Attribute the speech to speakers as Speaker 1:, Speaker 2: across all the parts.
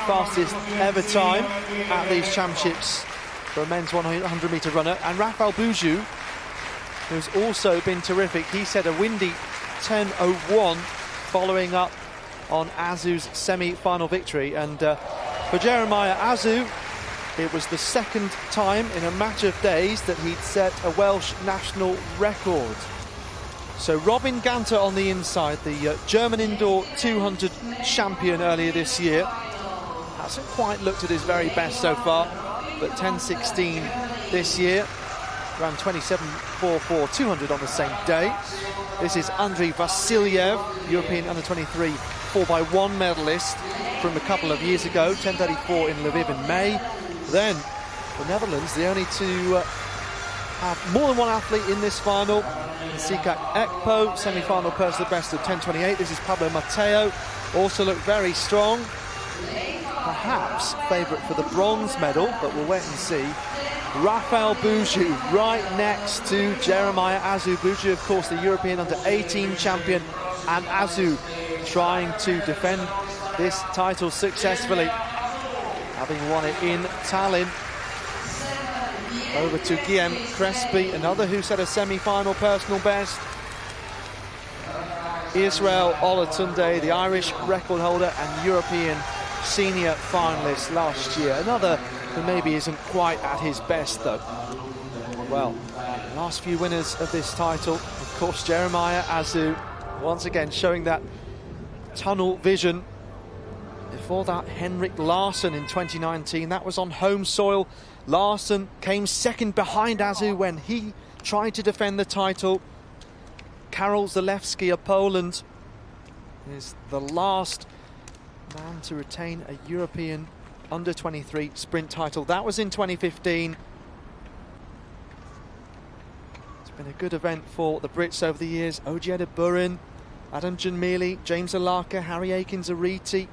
Speaker 1: fastest ever time at these championships for a men's 100-metre runner. And Rafael Buju, who's also been terrific, he set a windy 10:01 following up on Azu's semi-final victory. And for Jeremiah Azu, it was the second time in a matter of days that he'd set a Welsh national record. So Robin Ganter on the inside, the German indoor 200 champion earlier this year, hasn't quite looked at his very best so far, but 10:16 this year, ran 27:44 200 on the same day. This is Andriy Vasilyev, European under-23 4x1 medalist from a couple of years ago, 10:34 in Lviv in May. Then the Netherlands, the only to have more than one athlete in this final. Sikak Ekpo, semi-final personal best of 10:28. This is Pablo Mateo, also looked very strong. Perhaps favourite for the bronze medal, but we'll wait and see. Rafael Buju right next to Jeremiah Azu. Buju, of course, the European under-18 champion, and Azu trying to defend this title successfully, having won it in Tallinn. Over to Guillaume Crespi, another who set a semi-final personal best. Israel Olatunde, the Irish record holder and European senior finalist last year. Another who maybe isn't quite at his best, though. Well, last few winners of this title, of course, Jeremiah Azu, once again showing that tunnel vision. Before that, Henrik Larsson in 2019. That was on home soil. Larsson came second behind Azu when he tried to defend the title. Karol Zalewski of Poland is the last man to retain a European under-23 sprint title. That was in 2015. It's been a good event for the Brits over the years. Ojeda Burin, Adam Janmili, James Alaka, Harry Akins-Ariti,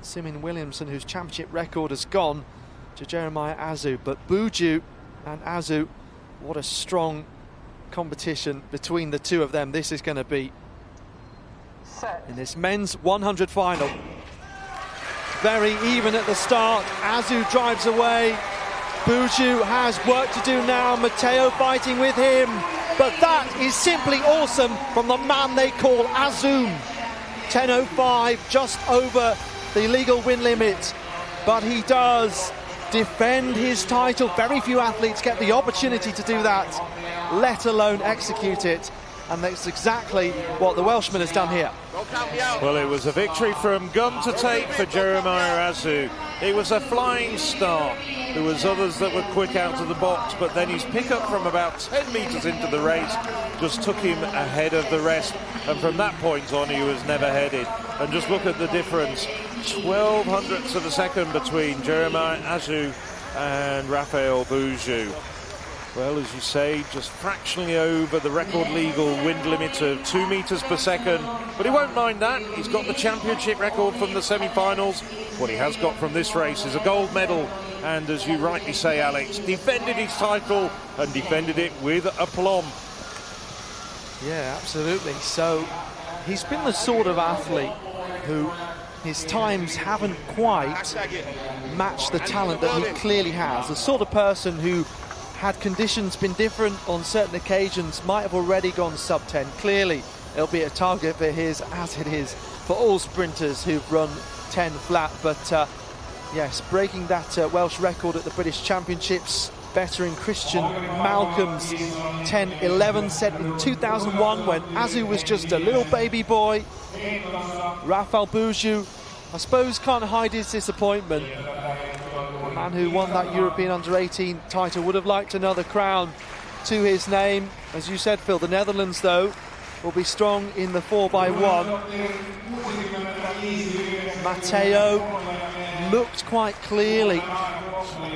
Speaker 1: Simon Williamson, whose championship record has gone to Jeremiah Azu. But Buju and Azu, what a strong competition between the two of them this is going to be in this men's 100 final. Very even at the start. Azu drives away. Buju has work to do now. Mateo fighting with him, but that is simply awesome from the man they call Azum. 10:05, just over the legal win limit, but he does defend his title. Very few athletes get the opportunity to do that, let alone execute it, and that's exactly what the Welshman has done here.
Speaker 2: Well, it was a victory from gum to tape for Jeremiah Azu. It was a flying start. There was others that were quick out of the box, but then his pickup from about 10 metres into the race just took him ahead of the rest, and from that point on he was never headed. And just look at the difference, 12 hundredths of a second between Jeremiah Azu and Rafael Buju. Well, as you say, just fractionally over the record legal wind limit of 2 metres per second. But he won't mind that. He's got the championship record from the semi-finals. What he has got from this race is a gold medal. And as you rightly say, Alex, defended his title and defended it with aplomb.
Speaker 1: Yeah, absolutely. So he's been the sort of athlete who his times haven't quite matched the talent that he clearly has. The sort of person who, had conditions been different on certain occasions, might have already gone sub-10. Clearly, it'll be a target for his, as it is for all sprinters who've run 10 flat. But yes, breaking that Welsh record at the British Championships, bettering Christian Malcolm's 10:11 set in 2001 when Azu was just a little baby boy. Rafael Buju, I suppose, can't hide his disappointment. The man who won that European under-18 title would have liked another crown to his name. As you said, Phil, the Netherlands, though, will be strong in the 4x1. Mateo looked quite clearly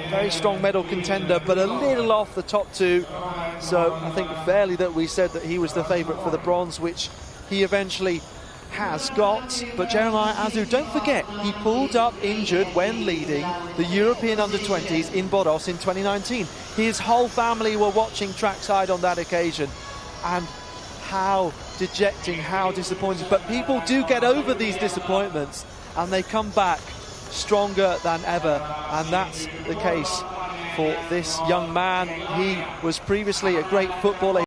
Speaker 1: very strong medal contender, but a little off the top two. So I think fairly that we said that he was the favourite for the bronze, which he eventually has got. But Jeremiah Azu, don't forget, he pulled up injured when leading the European under-20s in Boros in 2019. His whole family were watching trackside on that occasion, and how dejecting, how disappointing. But people do get over these disappointments and they come back stronger than ever, and that's the case for this young man. He was previously a great footballer.